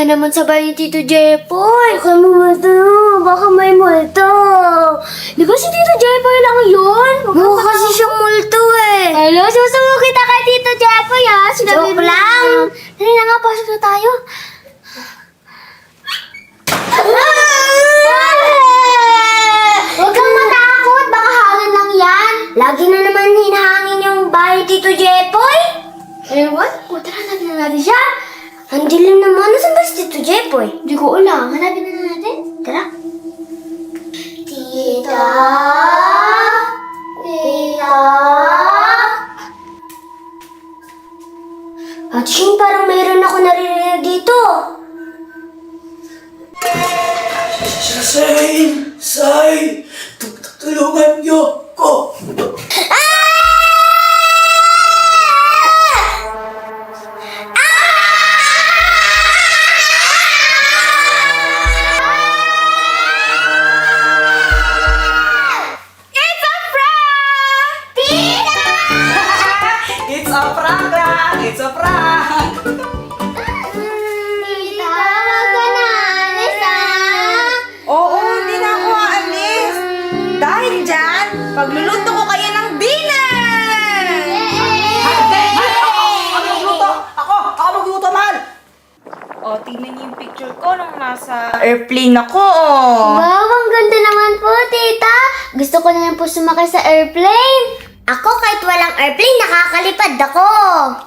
naman sa bahay ni Tito Jepoy. Baka may multo. Di ba si Tito Jepoy lang yun? Mukha kasi siyang multo eh. Hello, susumo kita kay Tito Jepoy ha. Joke lang. Dali na nga, pasok na tayo. Huwag kang matakot, baka hangin lang yan. Lagi na naman hinahangin yung bahay ni Tito Jepoy. Ewan, tara, hanapin na natin siya. Ang dilim naman. Nasaan ba si Tito Jepoy? Hindi ko alam. Hanapin na natin. Tara. Tita! Tita! Atching, parang mayroon ako naririnig dito. Say! Tulungan niyo ko! It's a prank lang! It's a prank! Tita, wag ka na alis Oo, hindi na ako aalis. Dahil dyan, pagluluto ko kayo ng dinner! Hindi! Ako magluto! Ako magluto, mahal! O, tingnan niyo yung picture ko nung nasa airplane ako. Wow, ang ganda naman po, tita. Gusto ko na lang po sumakay sa airplane. Ako, kahit walang airplane, nakakalipad ako.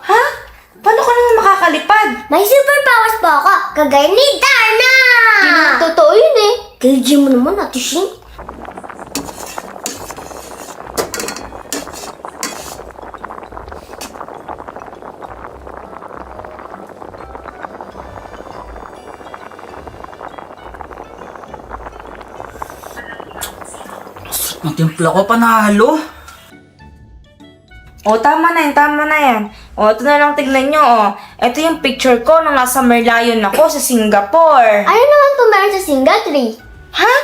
Ha? Paano ka naman makakalipad? May superpowers po ako, kagaya ni Darna! Totoo yun eh. KG mo naman, Ate Shing. Ang timpla ko panalo. O, tama na yan. O, ito na lang tignan nyo, o. Ito yung picture ko nung nasa Merlion ako sa Singapore. Ano naman po meron sa Singa 3? Ha?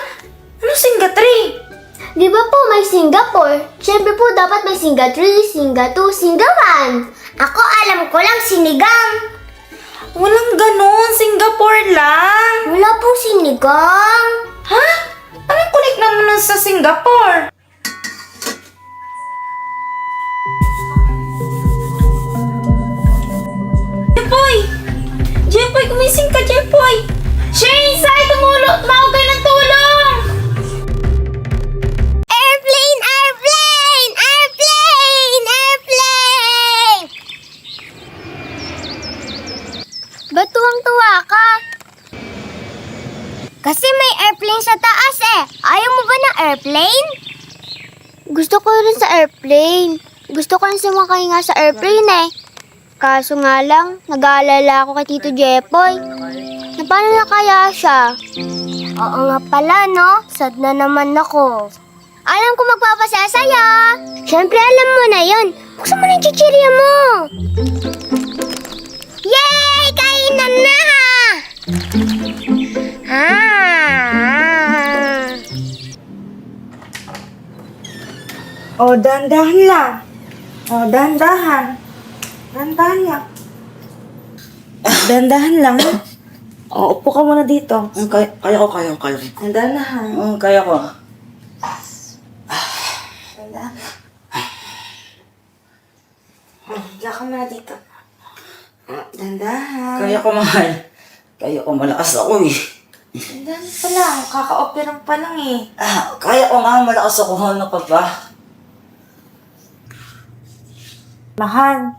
Ano Singa 3? Di ba po may Singapore? Siyempre po dapat may Singa 3, Singa 2, Singa 1. Ako alam ko lang sinigang. Walang ganon, Singapore lang. Wala pong sinigang. Ha? Anong connect naman nun sa Singapore? Jepoy, gumising ka, Jepoy! Shane, Sai, tumawag kayo ng tulong! Airplane! Airplane! Airplane! Airplane! Ba't tuwang-tuwa ka? Kasi may airplane sa taas eh. Ayaw mo ba ng airplane? Gusto ko rin sa airplane. Gusto ko rin sumakay nga sa airplane eh. Kaso nga lang, nag-aalala ako kay Tito Jepoy. Na paano na kaya siya? Oo nga pala, no? Sad na naman ako. Alam ko magpapasasaya. Siyempre, alam mo na yun. Buksan mo na yung chichirya mo. Yay! Kainan na! O, dahan-dahan lang. O, dahan-dahan. Dahan-dahan lang. Dahan-dahan lang. O, upo ka muna dito. Kaya ko. Dahan-dahan. Kaya ko. Dahan-dahan. Diyan ka muna dito. Dahan-dahan. Kaya ko, mahal. Kaya ko, malakas ako eh. Dahan pa lang. Kaka-operang pa lang eh. Kaya ko nga, malakas ako. Ano ka ba? Mahal,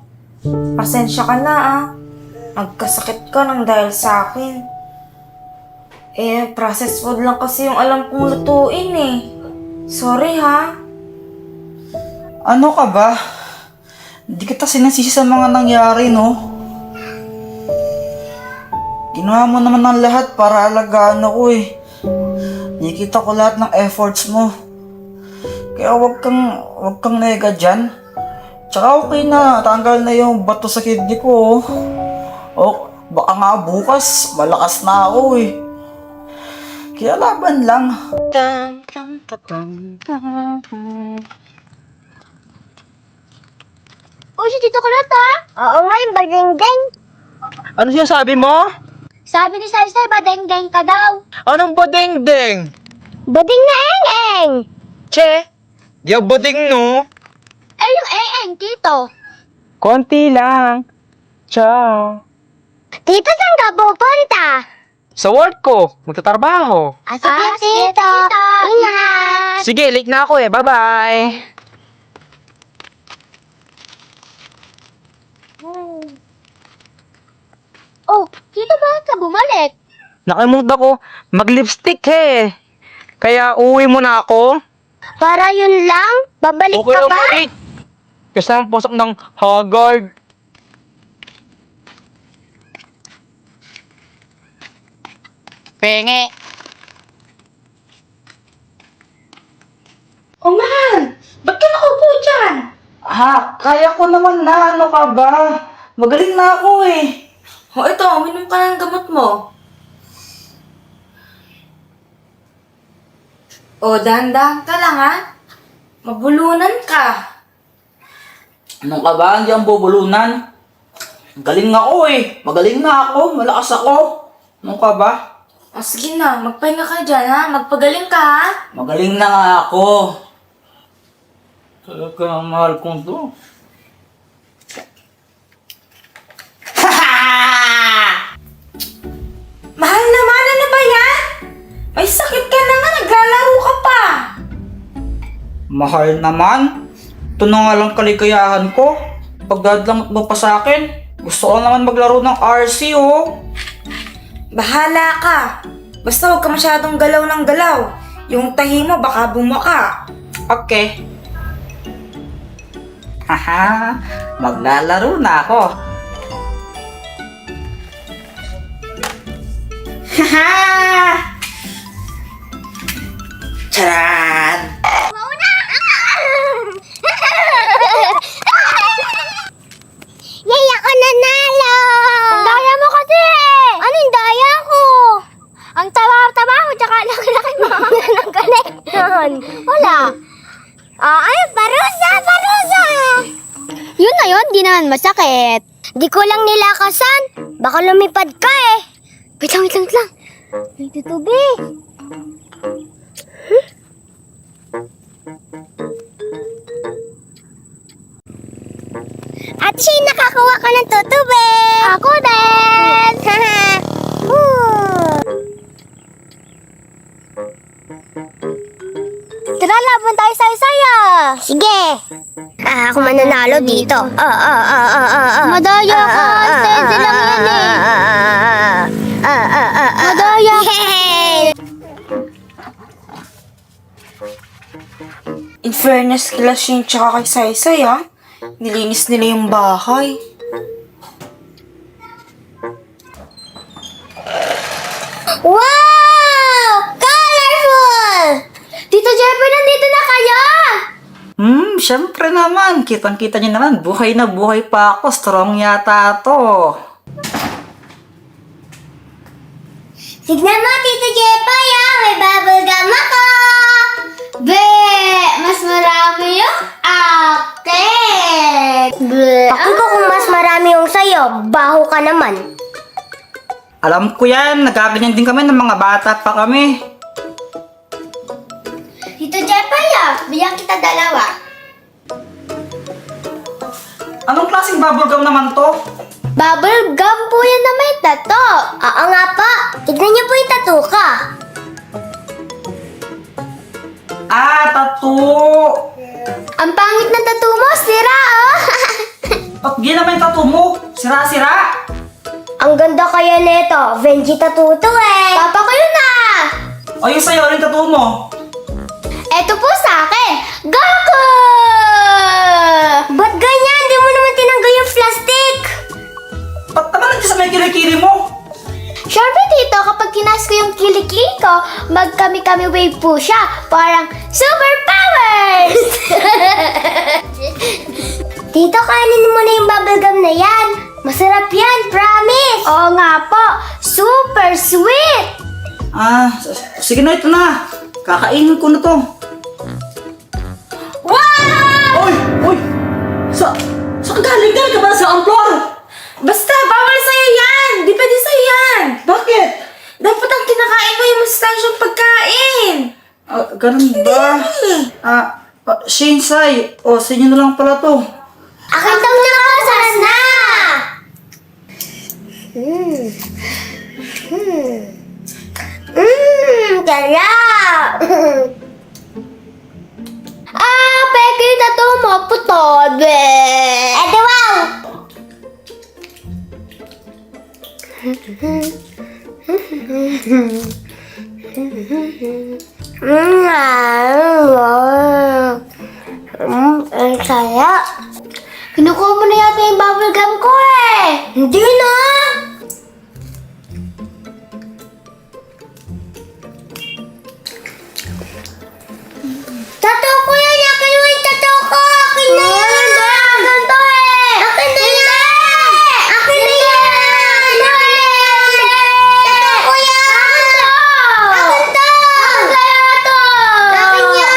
pasensya ka na Nagkasakit ka nang dahil sa akin. Processed food lang kasi yung alam kong lutuin eh. Sorry ha. Ano ka ba? Hindi kita sinasisi sa mga nangyari, no? Ginawa mo naman ng lahat para alagaan ako eh. Nakikita ko lahat ng efforts mo. Kaya wag kang nega dyan. Tsaka okay na, tanggal na yung bato sa kidney ko. Oh, baka nga bukas, malakas na ako eh. Kaya laban lang. Oh, si Tito Kulot ha? Oo nga, yung baging-gang. Ano siya sabi mo? Sabi ni Saysay, badeng-deng ka daw. Anong bading-deng? Bading na eng-eng. Che, di ako bading no. Eh, yung eng-eng, tito. Konti lang. Ciao. Tito, saan ka pupunta? Sa work ko, magtatrabaho. Sige, tito. Ingat. Sige, late na ako eh. Bye-bye. Oh, tito, bakit ka bumalik? Nakalimutan ko mag-lipstick eh. Kaya uwi mo na ako. Para yun lang? Babalik Okay, ka pa? okay. Kasi ang pasok ng Haggard. Penge. Oh, mahal! Ba't ka nakaupo dyan? Kaya ko naman na, ano ka ba? Magaling na ako eh. O ito, uminom ka ng gamot mo. O, dahan-dahan ka lang ha. Mabulunan ka. Ano ka ba? Hindi ang bubulunan. Galing ako eh. Magaling na ako. Malakas ako. Ano ka ba? O sige na, magpahinga ka dyan ha. Magpagaling ka ha. Magaling na nga ako. Talaga ang mahal kong to. Mahal naman, ano ba yan? May sakit ka na nga, naglalaro ka pa. Mahal naman. Ito na nga lang kaligayahan ko. Pagdadlamot mo pa sa akin. Gusto ko naman maglaro ng RC oh. Bahala ka. Basta huwag ka masyadong galaw ng galaw. Yung tahi mo baka bumaka. Okay. Haha, maglalaro na ako. Haha! Charan! Yay, ako nanalo! Ang daya mo kasi eh! Ano yung daya ko? Ang taba-taba ko, tsaka laki-laki mo ng connection. Wala. Ay, parusa, parusa! Yun na yun, di naman masakit. Di ko lang nilakasan. Baka lumipad ka eh. Wait lang, wait lang, wait lang. May tutubig. At siya, nakakuha ka ng tutubig! Ako din! Tara, laban tayo sa isaya! Sige! Ako mananalo dito. Madaya ka! Steady lang yan eh! Madaya ka! In fairness kila Shane tsaka kay Saysay ha. Nilinis nila yung bahay. Wow! Colorful! Tito Jeffrey, nandito na kayo! Syempre naman. Kitang-kita niyo naman. Buhay na buhay pa ako. Strong yata to. Tignan mo, Tito Jeffrey, may bubble gum ako! Be! Mas marami yung akin! Bakit ko kung mas marami yung sayo, baho ka naman. Alam ko yan. Nagkaganyan din kami ng mga bata pa kami. Tito Jeffrey, bigyan kita dalawa. Anong klaseng bubblegum naman to? Bubble gum po yan na may tato. Oo nga po. Tignan niyo po yung tato ka. Tattoo! Ang pangit na tato mo, sira oh. Ba't di naman yung tattoo mo? Sira-sira! Ang ganda kaya nito. Venji tattoo to eh. Papa ko yun ah. O yung sa'yo, rin tattoo mo? Eto po sa akin. Gaku! Ba't ganyan? Di mo naman tinanggal yung plastic. Ba't naman nandiyan sa may kilikili mo? Siyempre tito, kapag kinas ko yung kilikili ko, magkami-kami wave po siya. Parang superpowers! Tito, kainin mo na yung bubblegum na yan. Masarap yan, promise! Oo nga po, super sweet! Sige na, ito na. Kakainin ko na to. Wow! Oy! Oy! Saan galing ka ba sa amplor? Basta, bawal sa'yo yan! Di pwede sa'yo yan? Bakit? Dapat ang kinakain mo yung masustansyong pagkain. Ganun ba? Shinsay. Sa inyo na lang pala to. Akin daw na kasas na! Sarap! Peke na to maputobe! Ede wow! Ang saya. Kinukuha mo na yata yung bubble gum ko eh. Hindi na. Tato ko yan. Akin mo yung tato ko. Akin na yan. Akin to eh. Akin na yan. Akin na yan. Tato ko yan. Akin to. Akin kaya to. Akin yan.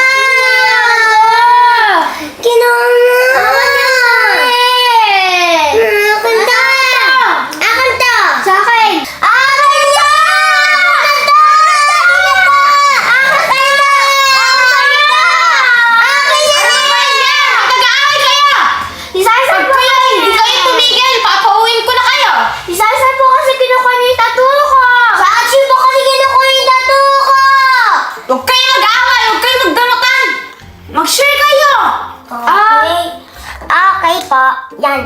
Kinuha mo. Akin to. Akin to. Sa akin. Akin yan. Akin to. Akin kayo. Akin yan. Nag-aaway kayo. Isasal po kayo. Hindi kayo tumigil. Papauwiin ko na kayo. Isasal po kasi kinukuha niyo yung tattoo ko. Sa action po kasi kinukuha yung tattoo ko. Huwag kayo mag-aaway. Huwag kayo magdamutan. Mag-share kayo. Okay. Okay po. Yan.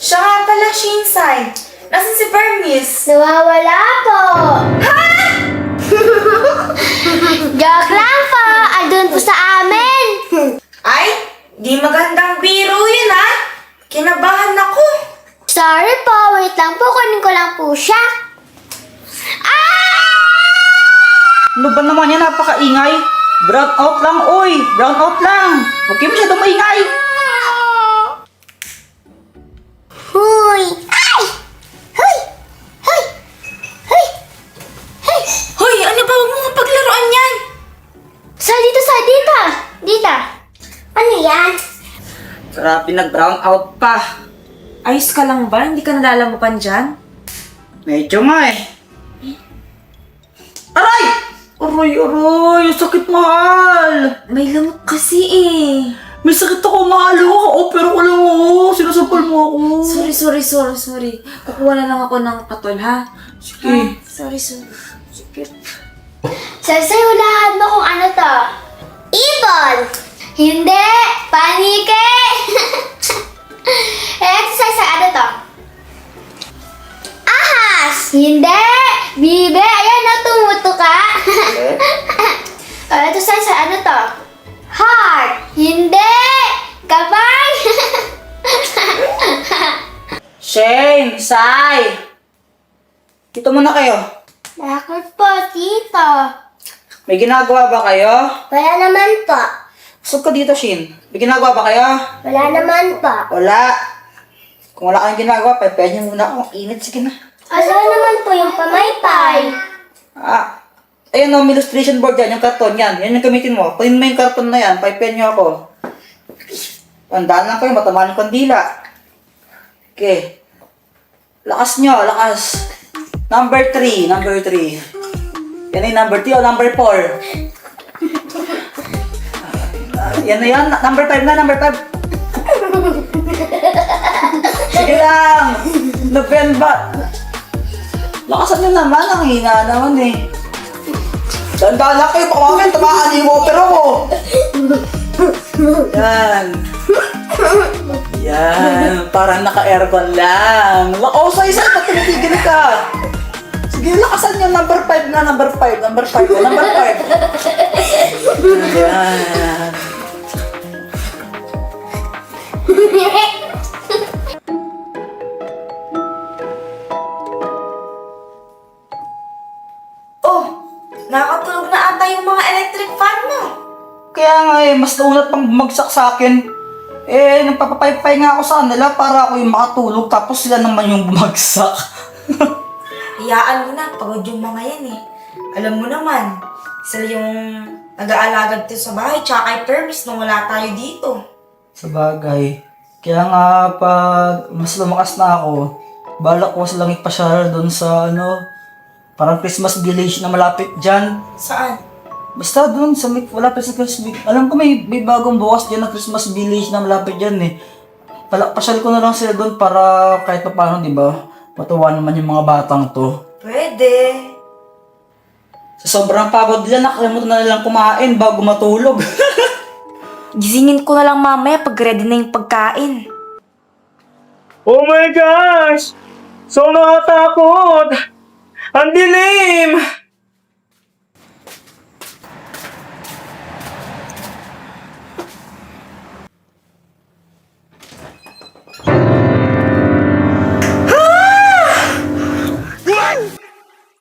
Siya nga pala, Shinsay. Nasaan si Permis? Nawawala po. Ha? Joke lang po. Andun po sa amin. Ay, di magandang biro yun ha. Kinabahan ako. Sorry po. Wait lang po. Kunin ko lang po siya. Ano ba naman yan? Napakaingay. Brown out lang, oy. Brown out lang. Huwag kayo masyadong maingay. Huy! Ay! Huy! Huy! Huy! Huy! Hoy, ano ba? Huwag mo nga paglaruan yan. Dito. Dito. Ano yan? Grabe, nag-brown out pa. Ayos ka lang ba? Hindi ka nalalamupan dyan? Medyo nga eh. Aray! Aray! Sakit, mahal! May lamok kasi eh. May sakit ako, mahal. Opera ko lang ako. Sinasampal mo ako. Sorry. Kukuha na lang ako ng katol, ha? Sige. Sorry. Sige. Sasahulaan mo kung ano to. Ibon! Hindi! Panike! Exercise sa ano to? Ahas! Hindi! Bibe! Ayan na, tumuto ka! Exercise sa ano to? Heart! Hindi! Kabay! Shane! Sai! Dito muna kayo. Bakit po, tito? May ginagawa ba kayo? Wala naman po. Usap ka dito, Shin. May ginagawa ba kayo? Wala naman po. Wala. Kung wala kayong ginagawa, pepehin niyo muna ako. Init, sige na. Wala naman po yung pamaypay. Ayun o, may illustration board yan, yung karton yan. Yan yung gamitin mo. Kunin mo yung karton na yan, pepehin niyo ako. Tandaan lang kayo, matamaan yung kandila. Okay. Lakas nyo, lakas. Number 3. Yan yung number 3 o number 4. Yan na yan, number 5 na, number 5. Sige lang. November. Lakasan nyo naman, ang hina naman eh. Tandaan lang kayo, baka mamaya tamaan yung opera ko. Yan, parang naka-aircon lang. Isa, ba't tumitigil ka? Sige, lakasan nyo, number 5 na, number 5. Yan. Oh, nakatulog na ata yung mga electric fan mo. Kaya nga eh, mas naunat pang bumagsak sa akin. Nagpapapaypay nga ako sa kanila para ako yung makatulog tapos sila naman yung bumagsak. Hayaan mo na, pagod yung mga yan eh. Alam mo naman, sila yung nag-aalagad dito sa bahay, tsaka kay Permis nung wala tayo dito. Sa bagay. Kaya nga pag mas lumakas na ako, balak ko silang ipasyal doon sa parang Christmas village na malapit dyan. Saan? Basta doon sa malapit sa Christmas. Alam ko may bagong bukas dyan na Christmas village na malapit dyan eh. Pasyal ko na lang sila doon para kahit pa paano, di ba? Matuwa naman yung mga batang to. Pwede. Sa sobrang pagod nila, nakalimutan na nilang kumain bago matulog. Gisingin ko na lang mamaya pag ready na yung pagkain. Oh my gosh! So nakatakot! Ang dilim!